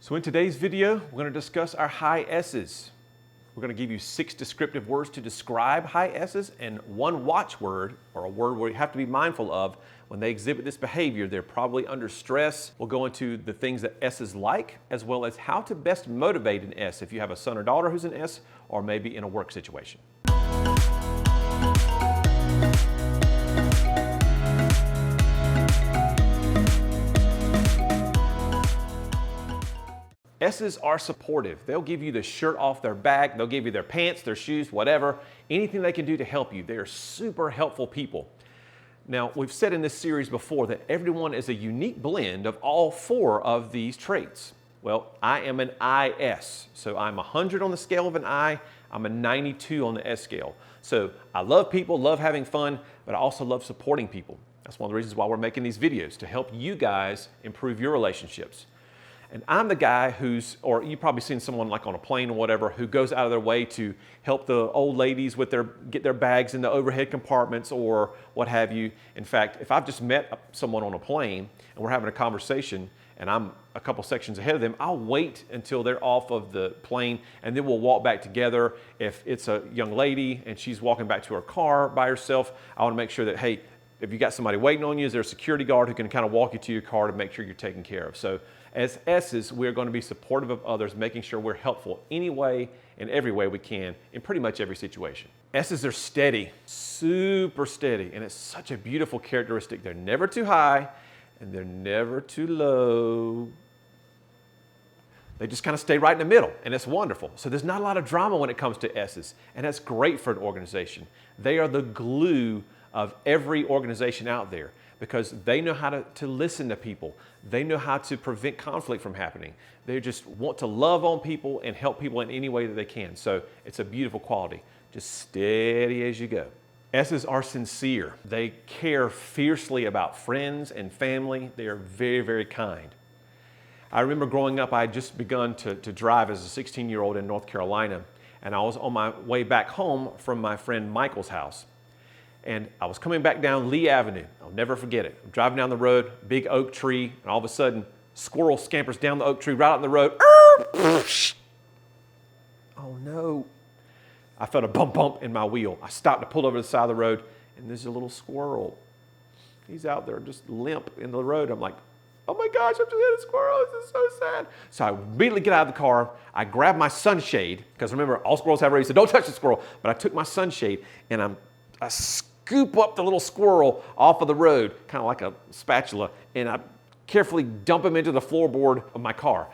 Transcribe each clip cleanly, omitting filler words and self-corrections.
So in today's video, we're going to discuss our high S's. We're going to give you 6 descriptive words to describe high S's and 1 watchword, or a word where you have to be mindful of when they exhibit this behavior. They're probably under stress. We'll go into the things that S's like, as well as how to best motivate an S if you have a son or daughter who's an S, or maybe in a work situation. S's are supportive. They'll give you the shirt off their back, they'll give you their pants, their shoes, whatever, anything they can do to help you. They're super helpful people. Now, we've said in this series before that everyone is a unique blend of all 4 of these traits. Well, I am an IS, so I'm 100 on the scale of an I, I'm a 92 on the S scale. So I love people, love having fun, but I also love supporting people. That's one of the reasons why we're making these videos, to help you guys improve your relationships. And I'm the guy who's, or you've probably seen someone like on a plane or whatever, who goes out of their way to help the old ladies with get their bags in the overhead compartments or what have you. In fact, if I've just met someone on a plane and we're having a conversation and I'm a couple sections ahead of them, I'll wait until they're off of the plane and then we'll walk back together. If it's a young lady and she's walking back to her car by herself, I want to make sure that, hey, if you got somebody waiting on you, is there a security guard who can kind of walk you to your car to make sure you're taken care of? So as S's, we're going to be supportive of others, making sure we're helpful any way and every way we can in pretty much every situation. S's are steady, super steady, and it's such a beautiful characteristic. They're never too high and they're never too low. They just kind of stay right in the middle, and it's wonderful. So there's not a lot of drama when it comes to S's, and that's great for an organization. They are the glue of every organization out there because they know how to listen to people. They know how to prevent conflict from happening. They just want to love on people and help people in any way that they can. So it's a beautiful quality. Just steady as you go. S's are sincere. They care fiercely about friends and family. They are very, very kind. I remember growing up, I had just begun to drive as a 16-year-old in North Carolina, and I was on my way back home from my friend Michael's house. And I was coming back down Lee Avenue. I'll never forget it. I'm driving down the road, big oak tree, and all of a sudden, squirrel scampers down the oak tree right out in the road. Oh no. I felt a bump in my wheel. I stopped and pulled over to the side of the road, and there's a little squirrel. He's out there just limp in the road. I'm like, oh my gosh, I'm just hit a squirrel. This is so sad. So I immediately get out of the car. I grab my sunshade, because remember, all squirrels have a race, so don't touch the squirrel. But I took my sunshade, and I scoop up the little squirrel off of the road, kind of like a spatula, and I carefully dump him into the floorboard of my car.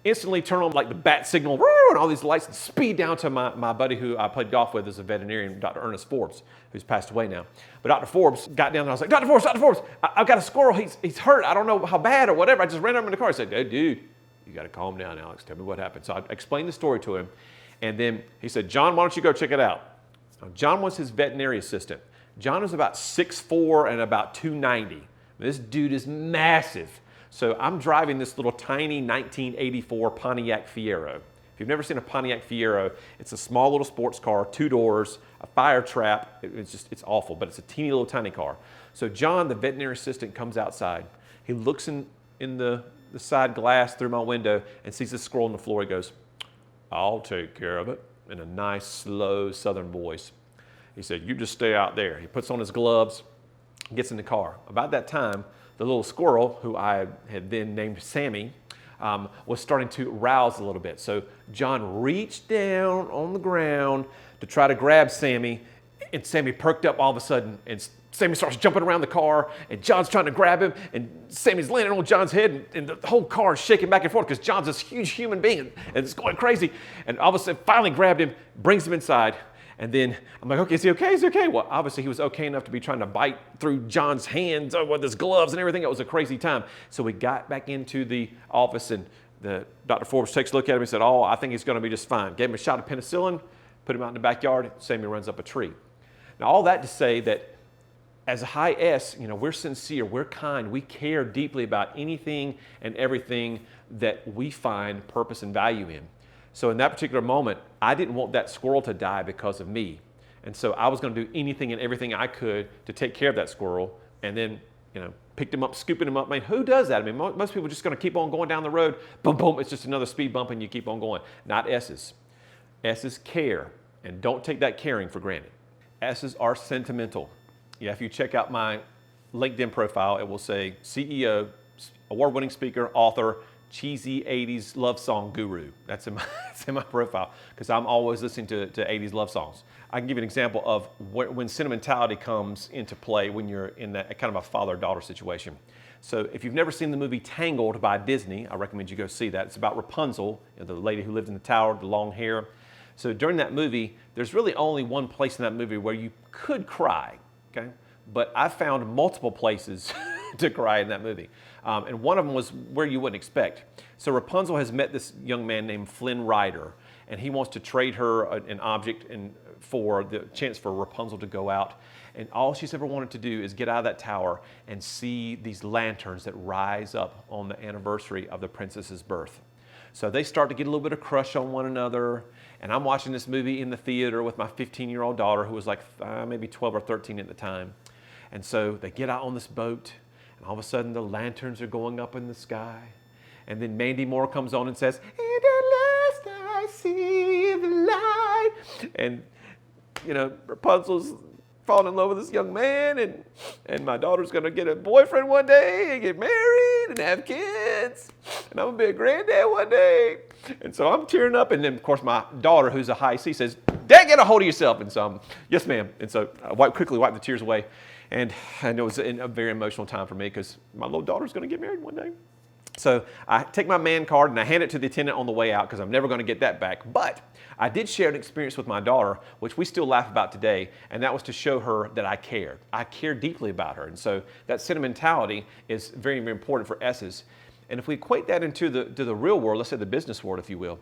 Instantly turn on like the bat signal, and all these lights, and speed down to my buddy who I played golf with as a veterinarian, Dr. Ernest Forbes, who's passed away now. But Dr. Forbes got down there, I was like, Dr. Forbes, I've got a squirrel, he's hurt, I don't know how bad or whatever. I just ran over in the car. I said, hey, dude, you gotta calm down, Alex, tell me what happened. So I explained the story to him, and then he said, John, why don't you go check it out? Now, John was his veterinary assistant. John was about 6'4" and about 290. This dude is massive. So I'm driving this little tiny 1984 Pontiac Fiero. If you've never seen a Pontiac Fiero, it's a small little sports car, 2 doors, a fire trap. It's awful, but it's a teeny little tiny car. So John, the veterinary assistant, comes outside. He looks in the side glass through my window and sees this squirrel on the floor. He goes, I'll take care of it, in a nice, slow Southern voice. He said, you just stay out there. He puts on his gloves, gets in the car. About that time, the little squirrel, who I had then named Sammy, was starting to rouse a little bit. So John reached down on the ground to try to grab Sammy, and Sammy perked up all of a sudden, and Sammy starts jumping around the car, and John's trying to grab him, and Sammy's landing on John's head, and the whole car is shaking back and forth because John's this huge human being, and it's going crazy. And all of a sudden, finally grabbed him, brings him inside. And then I'm like, okay, is he okay? Is he okay? Well, obviously he was okay enough to be trying to bite through John's hands with his gloves and everything. It was a crazy time. So we got back into the office, and Dr. Forbes takes a look at him and said, oh, I think he's going to be just fine. Gave him a shot of penicillin, put him out in the backyard. Sammy runs up a tree. Now, all that to say that as a high S, we're sincere, we're kind, we care deeply about anything and everything that we find purpose and value in. So in that particular moment, I didn't want that squirrel to die because of me. And so I was going to do anything and everything I could to take care of that squirrel. And then picked him up, scooping him up. I mean, who does that? I mean, most people are just going to keep on going down the road. Boom, boom. It's just another speed bump and you keep on going. Not S's. S's care, and don't take that caring for granted. S's are sentimental. Yeah, if you check out my LinkedIn profile, it will say CEO, award-winning speaker, author, cheesy 80s love song guru. That's in my profile, because I'm always listening to 80s love songs. I can give you an example of when sentimentality comes into play when you're in that kind of a father-daughter situation. So if you've never seen the movie Tangled by Disney, I recommend you go see that. It's about Rapunzel, the lady who lived in the tower, the long hair. So during that movie, there's really only one place in that movie where you could cry, okay? But I found multiple places to cry in that movie. And one of them was where you wouldn't expect. So Rapunzel has met this young man named Flynn Rider, and he wants to trade her an object for the chance for Rapunzel to go out. And all she's ever wanted to do is get out of that tower and see these lanterns that rise up on the anniversary of the princess's birth. So they start to get a little bit of crush on one another. And I'm watching this movie in the theater with my 15-year-old daughter, who was like maybe 12 or 13 at the time. And so they get out on this boat, and all of a sudden the lanterns are going up in the sky. And then Mandy Moore comes on and says, "And at last I see the light." And, Rapunzel's falling in love with this young man, and my daughter's going to get a boyfriend one day and get married and have kids. And I'm going to be a granddad one day. And so I'm tearing up. And then, of course, my daughter, who's a high C, says, "Dad, get a hold of yourself." And so I'm, "Yes, ma'am." And so I quickly wiped the tears away. And it was a very emotional time for me because my little daughter's going to get married one day. So I take my man card and I hand it to the attendant on the way out because I'm never going to get that back. But I did share an experience with my daughter, which we still laugh about today, and that was to show her that I cared. I care deeply about her. And so that sentimentality is very, very important for S's. And if we equate that into the real world, let's say the business world, if you will,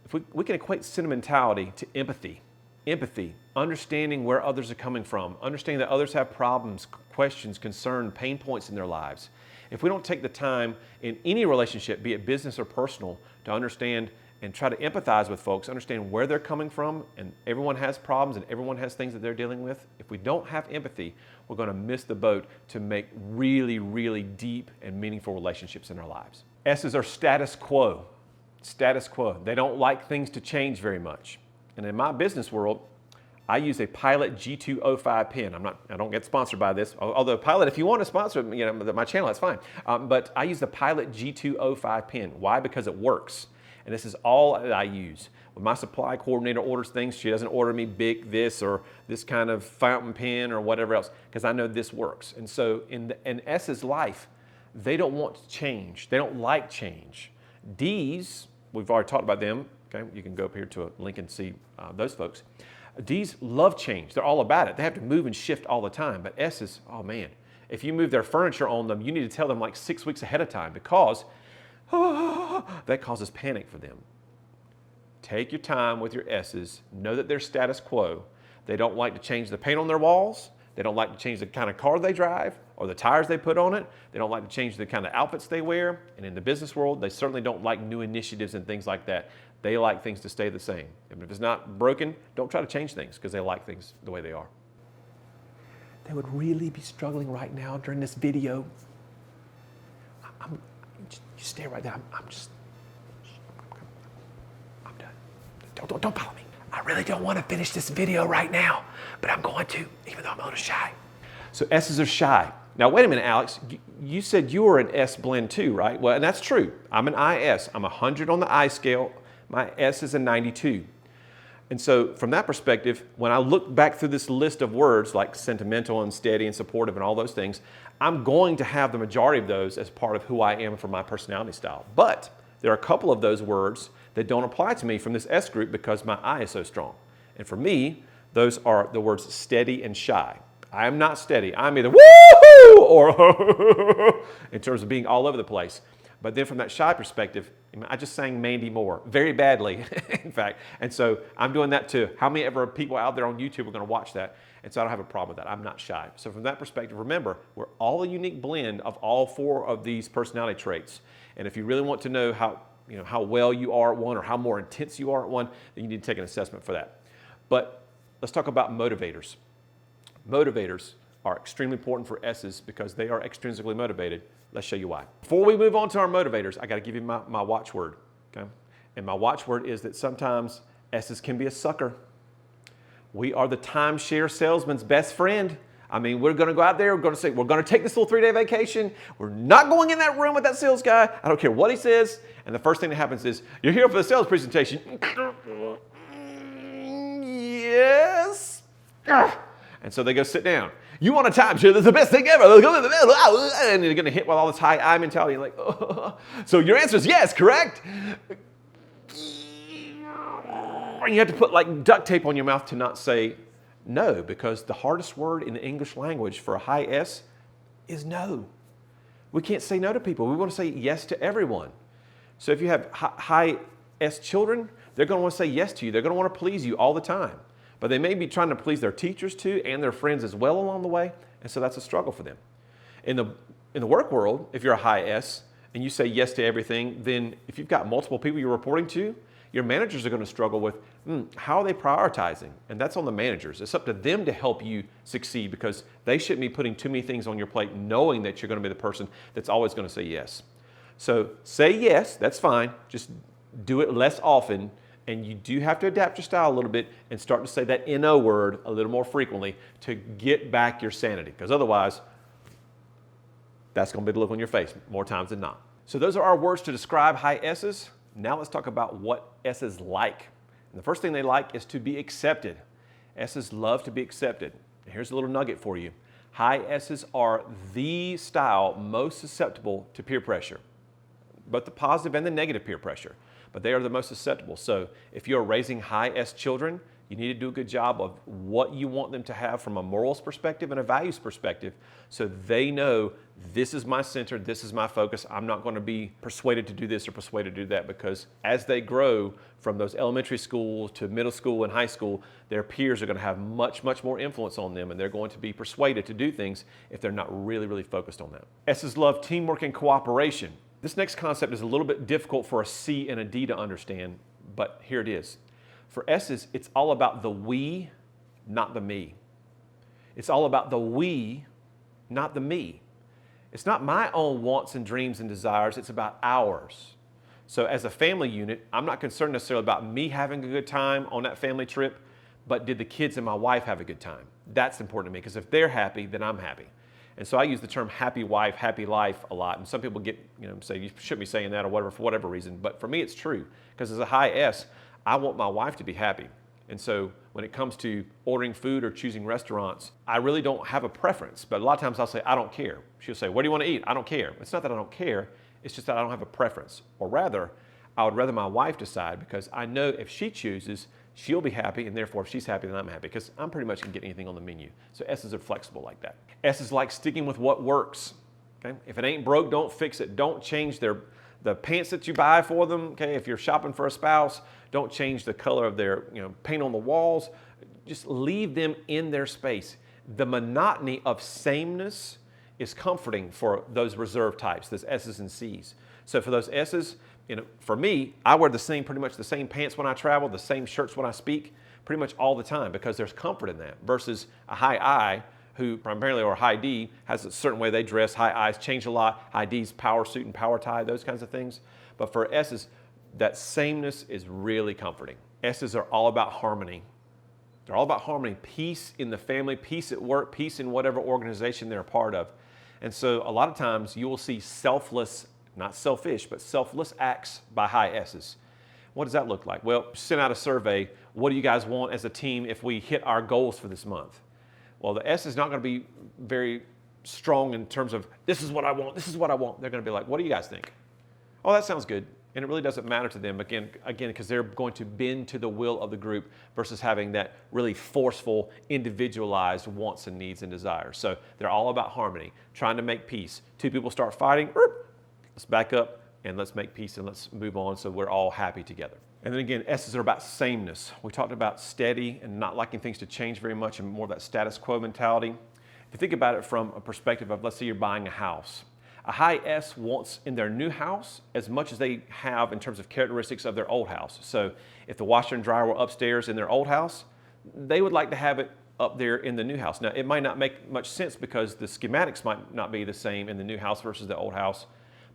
if we can equate sentimentality to empathy. Empathy, understanding where others are coming from, understanding that others have problems, questions, concerns, pain points in their lives. If we don't take the time in any relationship, be it business or personal, to understand and try to empathize with folks, understand where they're coming from, and everyone has problems and everyone has things that they're dealing with. If we don't have empathy, we're going to miss the boat to make really, really deep and meaningful relationships in our lives. S's are status quo. Status quo. They don't like things to change very much. And in my business world, I use a Pilot G205 pen. I don't get sponsored by this. Although Pilot, if you want to sponsor my channel, that's fine. But I use the Pilot G205 pen. Why? Because it works. And this is all that I use. When my supply coordinator orders things, she doesn't order me big this or this kind of fountain pen or whatever else, because I know this works. And so in S's life, they don't want to change. They don't like change. D's, we've already talked about them. Okay, you can go up here to a link and see those folks. D's love change. They're all about it. They have to move and shift all the time. But S's, oh man, if you move their furniture on them, you need to tell them like 6 weeks ahead of time because that causes panic for them. Take your time with your S's. Know that they're status quo. They don't like to change the paint on their walls. They don't like to change the kind of car they drive or the tires they put on it. They don't like to change the kind of outfits they wear. And in the business world, they certainly don't like new initiatives and things like that. They like things to stay the same. And if it's not broken, don't try to change things because they like things the way they are. They would really be struggling right now during this video. You stay right there. I'm done. Don't follow me. I really don't want to finish this video right now, but I'm going to, even though I'm a little shy. So S's are shy. Now, wait a minute, Alex. You said you were an S blend too, right? Well, and that's true. I'm an IS. I'm 100 on the I scale. My S is a 92. And so from that perspective, when I look back through this list of words like sentimental and steady and supportive and all those things, I'm going to have the majority of those as part of who I am for my personality style. But there are a couple of those words that don't apply to me from this S group because my I is so strong. And for me, those are the words steady and shy. I am not steady. I'm either woohoo or in terms of being all over the place. But then from that shy perspective, I just sang Mandy Moore very badly, in fact. And so I'm doing that too. How many ever people out there on YouTube are going to watch that? And so I don't have a problem with that. I'm not shy. So from that perspective, remember, we're all a unique blend of all four of these personality traits. And if you really want to know how well you are at one or how more intense you are at one, then you need to take an assessment for that. But let's talk about motivators. Motivators are extremely important for S's because they are extrinsically motivated. Let's show you why. Before we move on to our motivators, I got to give you my watchword, okay? And my watchword is that sometimes S's can be a sucker. We are the timeshare salesman's best friend. I mean, we're going to go out there, we're going to say, we're going to take this little 3-day vacation. We're not going in that room with that sales guy. I don't care what he says. And the first thing that happens is, you're here for the sales presentation. Yes. And so they go sit down. You want a timeshare? That's the best thing ever. And you're going to hit with all this high I mentality. Like, oh. So your answer is yes, correct? And you have to put like duct tape on your mouth to not say no, because the hardest word in the English language for a high S is no. We can't say no to people. We want to say yes to everyone. So if you have high S children, they're going to want to say yes to you. They're going to want to please you all the time. But they may be trying to please their teachers too and their friends as well along the way. And so that's a struggle for them. In the work world, if you're a high S and you say yes to everything, then if you've got multiple people you're reporting to, your managers are going to struggle with how are they prioritizing? And that's on the managers. It's up to them to help you succeed because they shouldn't be putting too many things on your plate knowing that you're going to be the person that's always going to say yes. So say yes, that's fine. Just do it less often. And you do have to adapt your style a little bit and start to say that NO word a little more frequently to get back your sanity. Because otherwise, that's going to be the look on your face more times than not. So those are our words to describe high S's. Now let's talk about what S's like. And the first thing they like is to be accepted. S's love to be accepted. Here's a little nugget for you. High S's are the style most susceptible to peer pressure, both the positive and the negative peer pressure, but they are the most susceptible. So if you're raising high S children, you need to do a good job of what you want them to have from a morals perspective and a values perspective so they know this is my center, this is my focus. I'm not going to be persuaded to do this or persuaded to do that because as they grow from those elementary schools to middle school and high school, their peers are going to have much, much more influence on them and they're going to be persuaded to do things if they're not really, really focused on that. S's love teamwork and cooperation. This next concept is a little bit difficult for a C and a D to understand, but here it is. For S's, it's all about the we, not the me. It's all about the we, not the me. It's not my own wants and dreams and desires, it's about ours. So as a family unit, I'm not concerned necessarily about me having a good time on that family trip, but did the kids and my wife have a good time? That's important to me because if they're happy, then I'm happy. And so I use the term happy wife, happy life a lot. And some people get, say you shouldn't be saying that or whatever for whatever reason. But for me, it's true because as a high S, I want my wife to be happy. And so when it comes to ordering food or choosing restaurants, I really don't have a preference. But a lot of times I'll say, I don't care. She'll say, what do you want to eat? I don't care. It's not that I don't care. It's just that I don't have a preference. Or rather, I would rather my wife decide because I know if she chooses, she'll be happy. And therefore, if she's happy, then I'm happy because I'm pretty much can get anything on the menu. So S's are flexible like that. S's like sticking with what works. Okay? If it ain't broke, don't fix it. Don't change the pants that you buy for them. Okay? If you're shopping for a spouse, don't change the color of their paint on the walls. Just leave them in their space. The monotony of sameness is comforting for those reserve types, those S's and C's. So for those S's, for me, I wear pretty much the same pants when I travel, the same shirts when I speak, pretty much all the time because there's comfort in that versus a high I who primarily, or high D, has a certain way they dress. High I's change a lot. High D's power suit and power tie, those kinds of things. But for S's, that sameness is really comforting. S's are all about harmony. They're all about harmony, peace in the family, peace at work, peace in whatever organization they're a part of. And so a lot of times you will see selfless, not selfish, but selfless acts by high S's. What does that look like? Well, send out a survey. What do you guys want as a team if we hit our goals for this month? Well, the S is not going to be very strong in terms of this is what I want, this is what I want. They're going to be like, what do you guys think? Oh, that sounds good. And it really doesn't matter to them, again, because they're going to bend to the will of the group versus having that really forceful, individualized wants and needs and desires. So they're all about harmony, trying to make peace. Two people start fighting, let's back up and let's make peace and let's move on so we're all happy together. And then again, S's are about sameness. We talked about steady and not liking things to change very much and more of that status quo mentality. If you think about it from a perspective of, let's say you're buying a house. A high S wants in their new house as much as they have in terms of characteristics of their old house. So if the washer and dryer were upstairs in their old house, they would like to have it up there in the new house. Now, it might not make much sense because the schematics might not be the same in the new house versus the old house.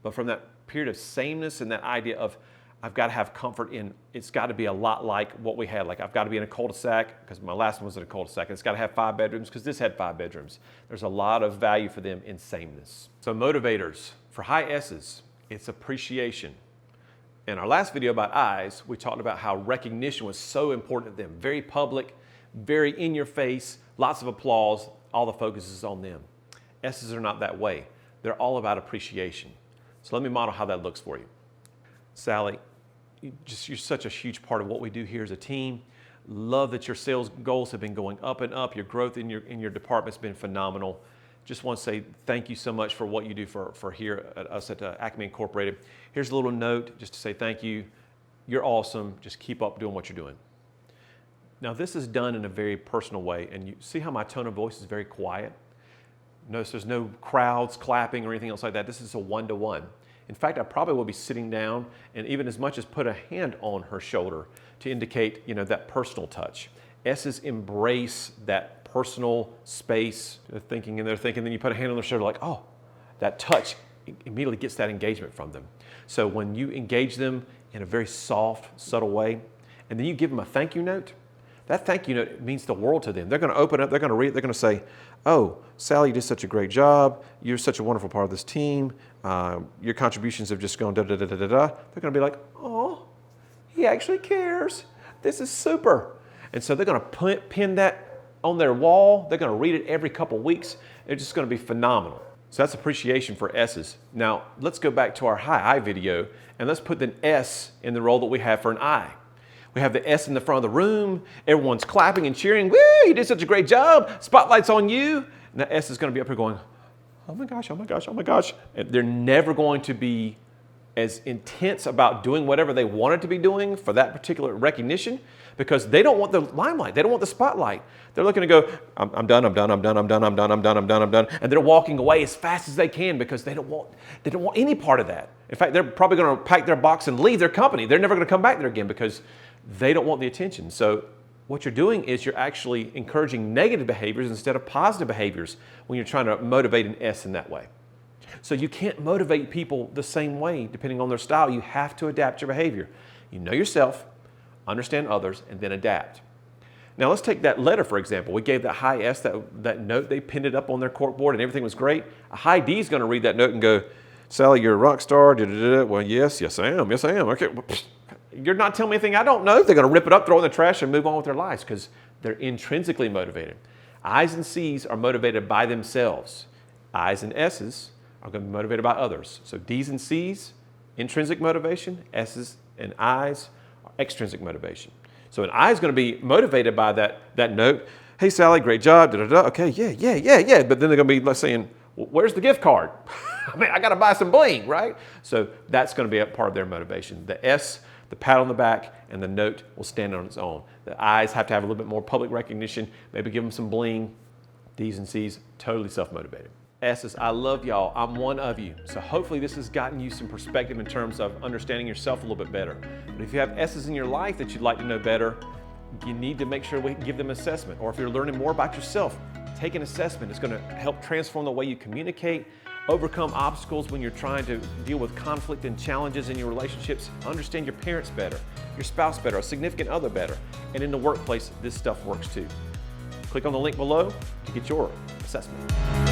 But from that period of sameness and that idea of I've got to have comfort in, it's got to be a lot like what we had. Like I've got to be in a cul-de-sac because my last one was in a cul-de-sac. It's got to have 5 bedrooms because this had 5 bedrooms. There's a lot of value for them in sameness. So motivators for high S's, it's appreciation. In our last video about I's, we talked about how recognition was so important to them. Very public, very in your face, lots of applause, all the focus is on them. S's are not that way. They're all about appreciation. So let me model how that looks for you. Sally, you're such a huge part of what we do here as a team. Love that your sales goals have been going up and up. Your growth in your department's been phenomenal. Just want to say thank you so much for what you do for here at us at Acme Incorporated. Here's a little note just to say thank you. You're awesome. Just keep up doing what you're doing. Now this is done in a very personal way, and you see how my tone of voice is very quiet? Notice there's no crowds clapping or anything else like that. This is a one-to-one. In fact, I probably will be sitting down and even as much as put a hand on her shoulder to indicate, that personal touch. S's embrace that personal space. They're thinking, then you put a hand on their shoulder like, oh, that touch immediately gets that engagement from them. So when you engage them in a very soft, subtle way, and then you give them a thank you note, that thank you note means the world to them. They're going to open up, they're going to read it, they're going to say, oh, Sally, you did such a great job. You're such a wonderful part of this team. Your contributions have just gone da-da-da-da-da-da. They're going to be like, oh, he actually cares. This is super. And so they're going to pin that on their wall. They're going to read it every couple weeks. It's just going to be phenomenal. So that's appreciation for S's. Now, let's go back to our high I video, and let's put an S in the role that we have for an I. We have the S in the front of the room. Everyone's clapping and cheering. Woo, you did such a great job. Spotlight's on you. And that S is going to be up here going, oh my gosh, oh my gosh, oh my gosh. And they're never going to be as intense about doing whatever they wanted to be doing for that particular recognition because they don't want the limelight. They don't want the spotlight. They're looking to go, I'm done, I'm done, I'm done, I'm done, I'm done, I'm done, I'm done, I'm done. And they're walking away as fast as they can because they don't want any part of that. In fact, they're probably going to pack their box and leave their company. They're never going to come back there again because they don't want the attention. So what you're doing is you're actually encouraging negative behaviors instead of positive behaviors when you're trying to motivate an S in that way. So you can't motivate people the same way depending on their style. You have to adapt your behavior. You know yourself, understand others, and then adapt. Now let's take that letter, for example. We gave that high S, that note, they pinned it up on their corkboard and everything was great. A high D is going to read that note and go, Sally, you're a rock star. Well, yes, I am. Yes, I am. Okay. You're not telling me anything I don't know. They're going to rip it up, throw it in the trash, and move on with their lives because they're intrinsically motivated. I's and C's are motivated by themselves. I's and S's are going to be motivated by others. So D's and C's, intrinsic motivation. S's and I's are extrinsic motivation. So an I is going to be motivated by that note. Hey, Sally, great job. Da-da-da. Okay, yeah. But then they're going to be saying, well, where's the gift card? I got to buy some bling, right? So that's going to be a part of their motivation. The S, the pat on the back, and the note will stand on its own. The I's have to have a little bit more public recognition, maybe give them some bling. D's and C's, totally self-motivated. S's, I love y'all. I'm one of you. So hopefully this has gotten you some perspective in terms of understanding yourself a little bit better. But if you have S's in your life that you'd like to know better, you need to make sure we give them assessment. Or if you're learning more about yourself, take an assessment. It's going to help transform the way you communicate, overcome obstacles when you're trying to deal with conflict and challenges in your relationships, understand your parents better, your spouse better, a significant other better. And in the workplace, this stuff works too. Click on the link below to get your assessment.